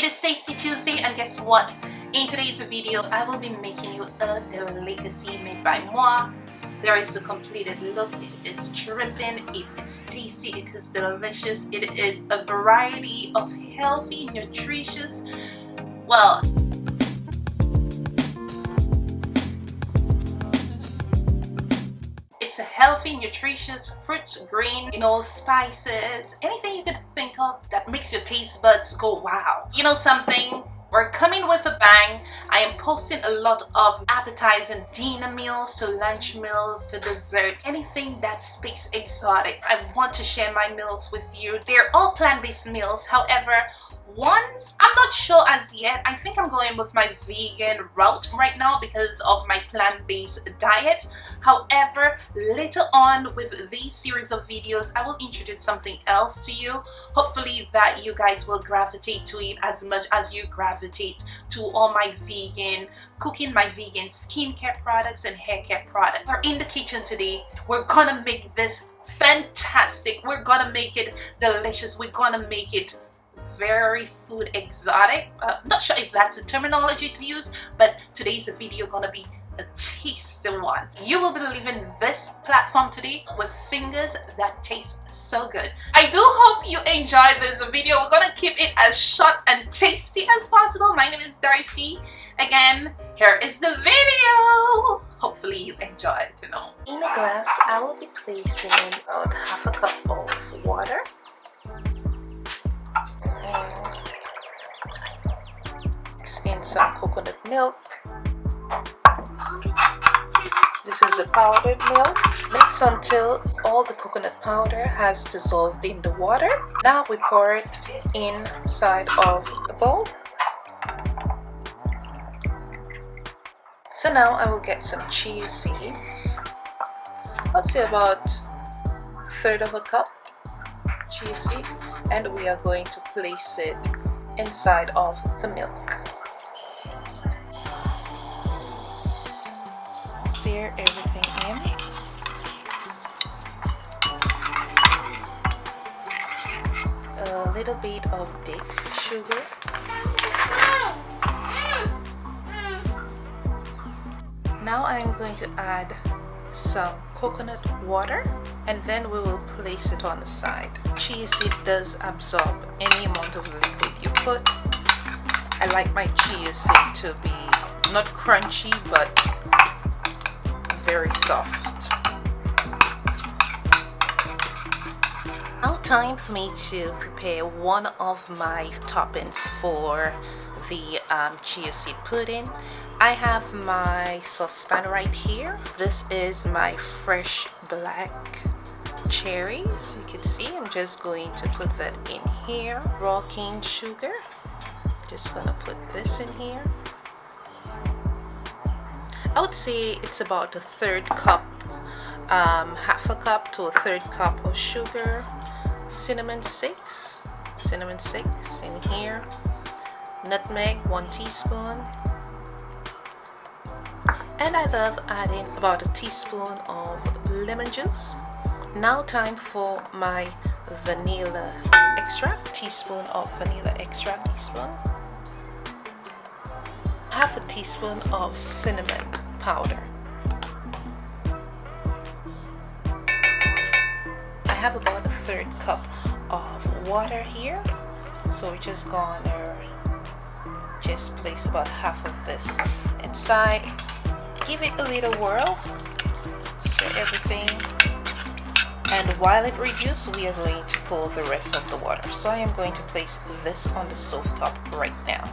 It is Tasty Tuesday, and guess what? In today's video, I will be making you a delicacy made by moi. There is the completed look. It is dripping, it is tasty, it is delicious, it is a variety of healthy, nutritious, well, it's a healthy, nutritious fruits, green, spices, anything you could think of that makes your taste buds go wow. You know something? We're coming with a bang. I am posting a lot of appetizing dinner meals to lunch meals to dessert, anything that speaks exotic. I want to share my meals with you. They're all plant-based meals. However, ones I'm not sure as yet. I think I'm going with my vegan route right now because of my plant-based diet. However, later on with these series of videos, I will introduce something else to you. Hopefully that you guys will gravitate to it as much as you gravitate to all my vegan cooking, my vegan skincare products and hair care products. We're in the kitchen today. We're gonna make this fantastic. We're gonna make it delicious. We're gonna make it very food exotic. Not sure if that's a terminology to use, but today's video gonna be a tasty one. You will be leaving this platform today with fingers that taste so good. I do hope you enjoy this video. We're gonna keep it as short and tasty as possible. My name is Darcy. Again, here is the video. Hopefully you enjoy it. In a glass, I will be placing about half a cup of water. Mix in some coconut milk. This is the powdered milk. Mix until all the coconut powder has dissolved in the water. Now we pour it inside of the bowl. So now I will get some chia seeds. I'd say about 1/3 of a cup chia seed, and we are going to place it inside of the milk. Stir everything in. A little bit of thick sugar. Now I'm going to add some coconut water, and then we will place it on the side. Chia seed does absorb any amount of liquid you put. I like my chia seed to be not crunchy but very soft. Now time for me to prepare one of my toppings for the chia seed pudding. I have my saucepan right here. This is my fresh black cherries. You can see I'm just going to put that in here. Raw cane sugar. Just gonna put this in here. I would say it's about 1/3 cup, half a cup to 1/3 cup of sugar. Cinnamon sticks in here. Nutmeg, 1 teaspoon. And I love adding about 1 teaspoon of lemon juice. Now time for my vanilla extract. Teaspoon of vanilla extract, half a teaspoon of cinnamon powder. I have about 1/3 cup of water here, so we're just gonna place about half of this inside. Give it a little whirl, stir everything, and while it reduces, we are going to pour the rest of the water. So I am going to place this on the stove top right now.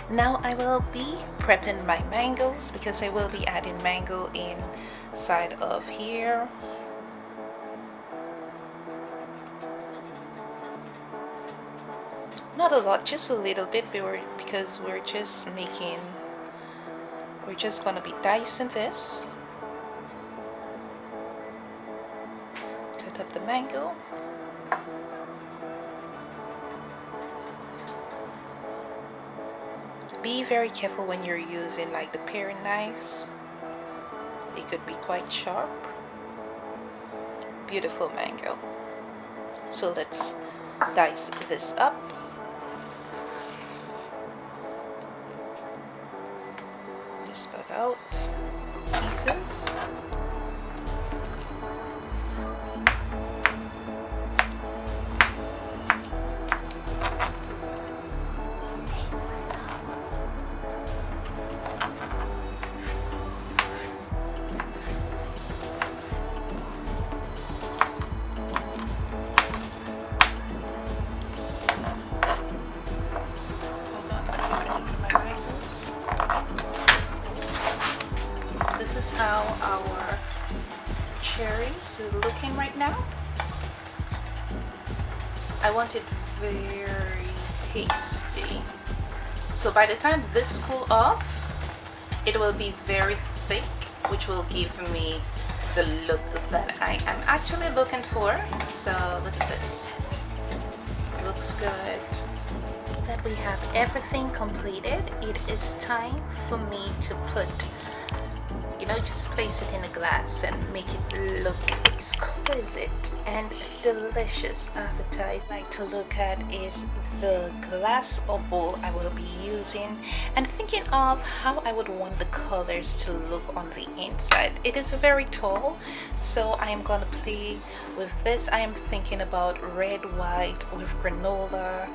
Now I will be prepping my mangoes because I will be adding mango inside of here. Not a lot, just a little bit, because we're just gonna be dicing this. Cut up the mango. Be very careful when you're using like the paring knives. They could be quite sharp. Beautiful mango. So let's dice this up. Just spread out pieces. This is how our cherries are looking right now. I want it very pasty. So by the time this cools off, it will be very thick, which will give me the look that I am actually looking for. So look at this. It looks good. That we have everything completed, it is time for me to put, just place it in a glass and make it look exquisite and delicious. Appetite I like to look at is the glass or bowl I will be using, and thinking of how I would want the colors to look on the inside. It is very tall, so I am gonna play with this. I am thinking about red, white with granola.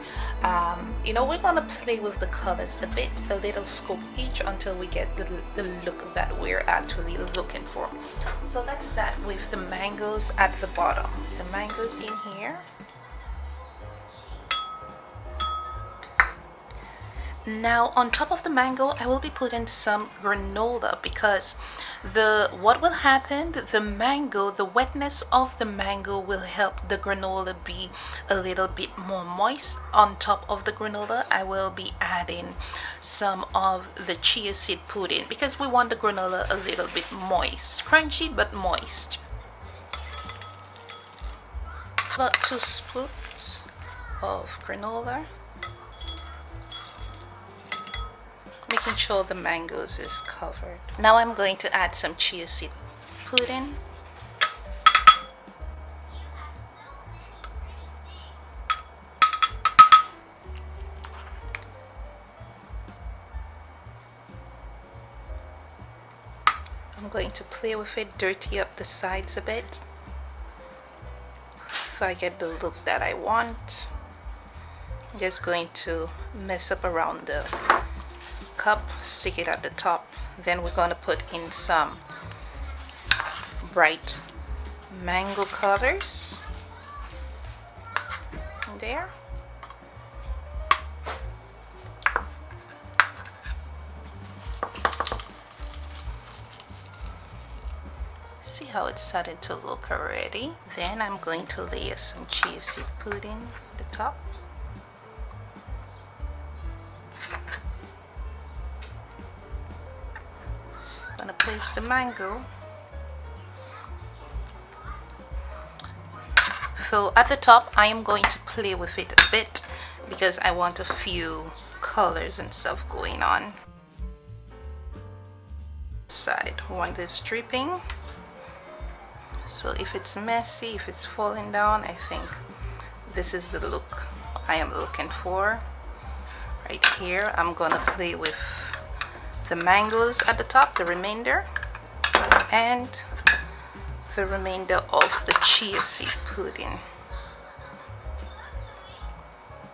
We're gonna play with the colors a little scope each until we get the look that we're actually looking for. So let's start with the mangoes at the bottom. The mangoes in here. Now on top of the mango, I will be putting some granola, because what will happen, the wetness of the mango will help the granola be a little bit more moist. On top of the granola, I will be adding some of the chia seed pudding, because we want the granola a little bit moist, crunchy but moist. About 2 spoons of granola. Making sure the mangoes is covered. Now I'm going to add some chia seed pudding. I'm going to play with it, dirty up the sides a bit, so I get the look that I want. I'm just going to mess up around the cup, stick it at the top. Then we're going to put in some bright mango colors there. See how it's started to look already. Then I'm going to layer some chia seed pudding at the top. Gonna place the mango. So at the top, I am going to play with it a bit, because I want a few colors and stuff going on. Side, I want this dripping. So if it's messy, if it's falling down, I think this is the look I am looking for. Right here, I'm gonna play with the mangoes at the top, the remainder, and the remainder of the chia seed pudding.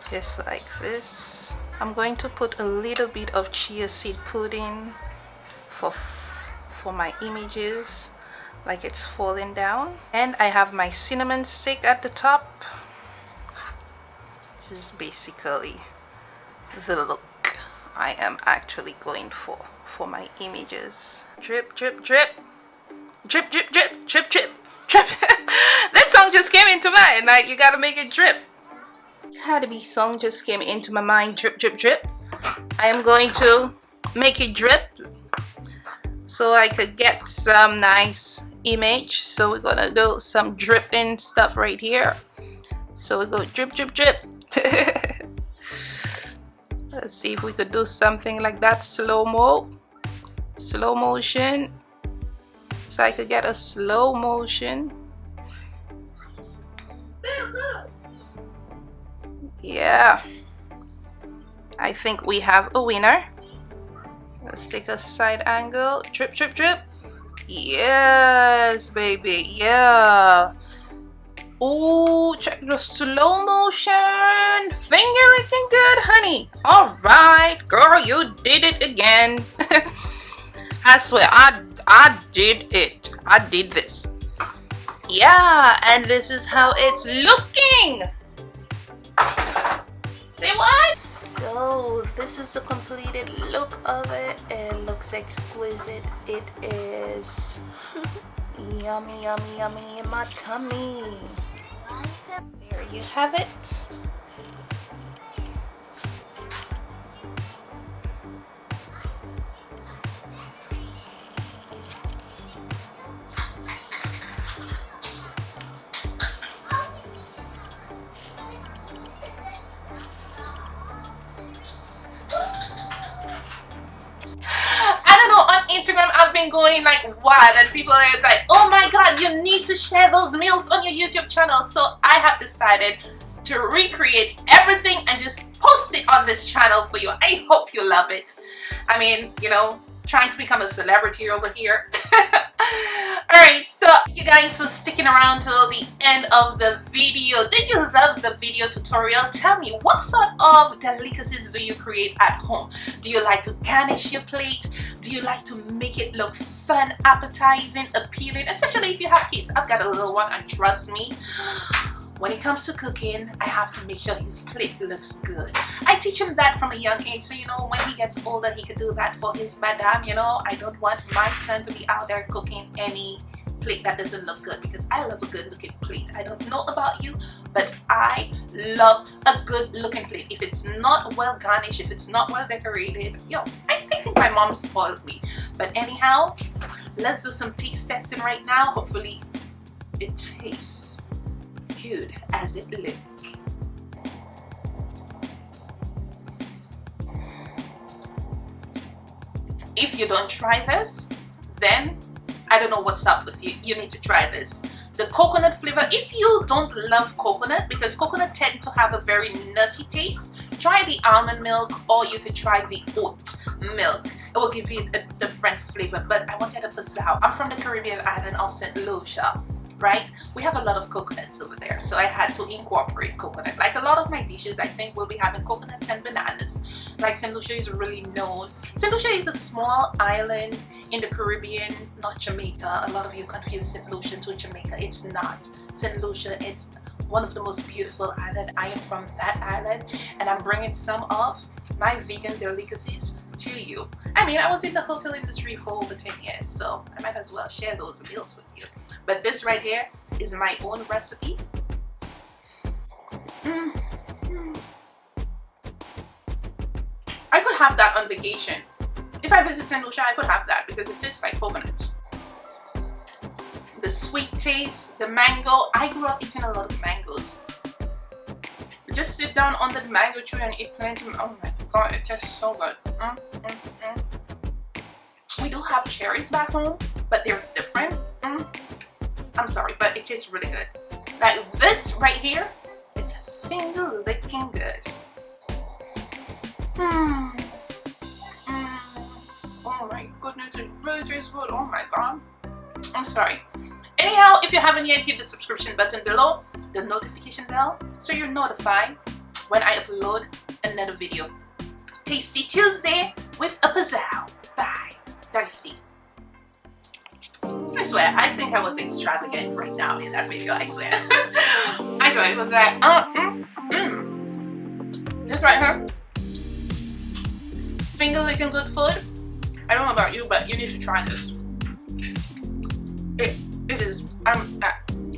Just like this. I'm going to put a little bit of chia seed pudding for my images, like it's falling down. And I have my cinnamon stick at the top. This is basically the look I am actually going for my images. Drip, drip, drip. Drip, drip, drip, drip, drip, drip. That song just came into mind. Like, you gotta make it drip. Cardi song just came into my mind. Drip, drip, drip. I am going to make it drip so I could get some nice image. So we're gonna do some dripping stuff right here. So we go drip, drip, drip. Let's see if we could do something like that, slow motion, so I could get a slow motion. Yeah, I think we have a winner. Let's take a side angle. Drip, drip, drip. Yes, baby. Yeah. Oh, check the slow motion. Finger looking good, honey. All right, girl, you did it again. I swear, I did it. I did this. Yeah, and this is how it's looking. Say what? So this is the completed look of it. It looks exquisite. It is yummy, yummy, yummy in my tummy. There you have it. Instagram, I've been going like wild, and people are like, oh my god, you need to share those meals on your YouTube channel. So I have decided to recreate everything and just post it on this channel for you. I hope you love it. I mean, you know, trying to become a celebrity over here. Alright, so thank you guys for sticking around till the end of the video. Did you love the video tutorial? Tell me, what sort of delicacies do you create at home? Do you like to garnish your plate? Do you like to make it look fun, appetizing, appealing? Especially if you have kids. I've got a little one, and trust me, when it comes to cooking, I have to make sure his plate looks good. I teach him that from a young age, so you know, when he gets older, he can do that for his madam. You know, I don't want my son to be out there cooking any plate that doesn't look good, because I love a good looking plate. I don't know about you, but I love a good looking plate. If it's not well garnished, if it's not well decorated, yo, I think my mom spoiled me. But anyhow, let's do some taste testing right now. Hopefully it tastes good as it looks. If you don't try this, then I don't know what's up with you. You need to try this. The coconut flavor, if you don't love coconut, because coconut tend to have a very nutty taste, try the almond milk, or you could try the oat milk. It will give you a different flavor. But I wanted a pizzazz. I'm from the Caribbean island of St. Lucia, right? We have a lot of coconuts over there, so I had to incorporate coconut. Like a lot of my dishes, I think we'll be having coconuts and bananas. Like St. Lucia is really known. St. Lucia is a small island in the Caribbean, not Jamaica. A lot of you confuse St. Lucia to Jamaica. It's not. St. Lucia, it's one of the most beautiful islands. I am from that island, and I'm bringing some of my vegan delicacies to you. I mean, I was in the hotel industry for over 10 years, so I might as well share those meals with you. But this right here is my own recipe. I could have that on vacation. If I visit St. Lucia, I could have that because it tastes like coconut. The sweet taste, the mango. I grew up eating a lot of mangoes. Just sit down under the mango tree and eat plenty. Oh my god, it tastes so good. We do have cherries back home, but they're different. I'm sorry, but it tastes really good. Like this right here is finger licking good. Oh my goodness, it really tastes good. Oh my god. I'm sorry. Anyhow, if you haven't yet, hit the subscription button below, the notification bell, so you're notified when I upload another video. Tasty Tuesday with a pizzazz by Darcy. I swear, I think I was extravagant right now in that video, I swear. I swear, it was like, this right here, finger licking good food. I don't know about you, but you need to try this. It is,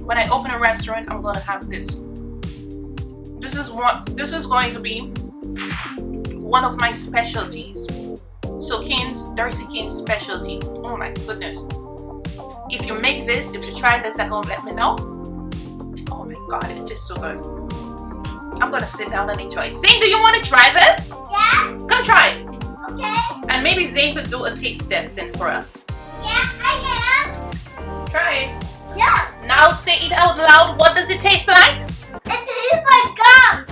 when I open a restaurant, I'm gonna have this. This is going to be one of my specialties. So Darcy King's specialty. Oh my goodness. If you make this, if you try this at home, let me know. Oh my god, it tastes so good. I'm gonna sit down and enjoy it. Zane, do you want to try this? Yeah. Come try it. Okay. And maybe Zane could do a taste testing for us. Yeah, I am. Try it. Yeah. Now say it out loud. What does it taste like? It tastes like gum.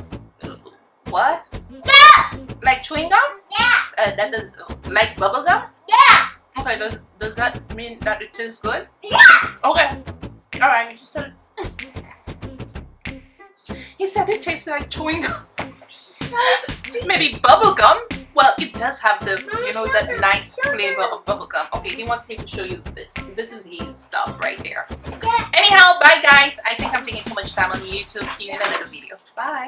chewing gum? Yeah. That is like bubble gum? Yeah. Okay, does that mean that it tastes good? Yeah. Okay. Alright. He said it tastes like chewing gum. Maybe bubble gum? Well, it does have the, you know, that nice flavor of bubble gum. Okay, he wants me to show you this. This is his stuff right there. Yes. Anyhow, bye guys. I think I'm taking too much time on YouTube. See you in another video. Bye.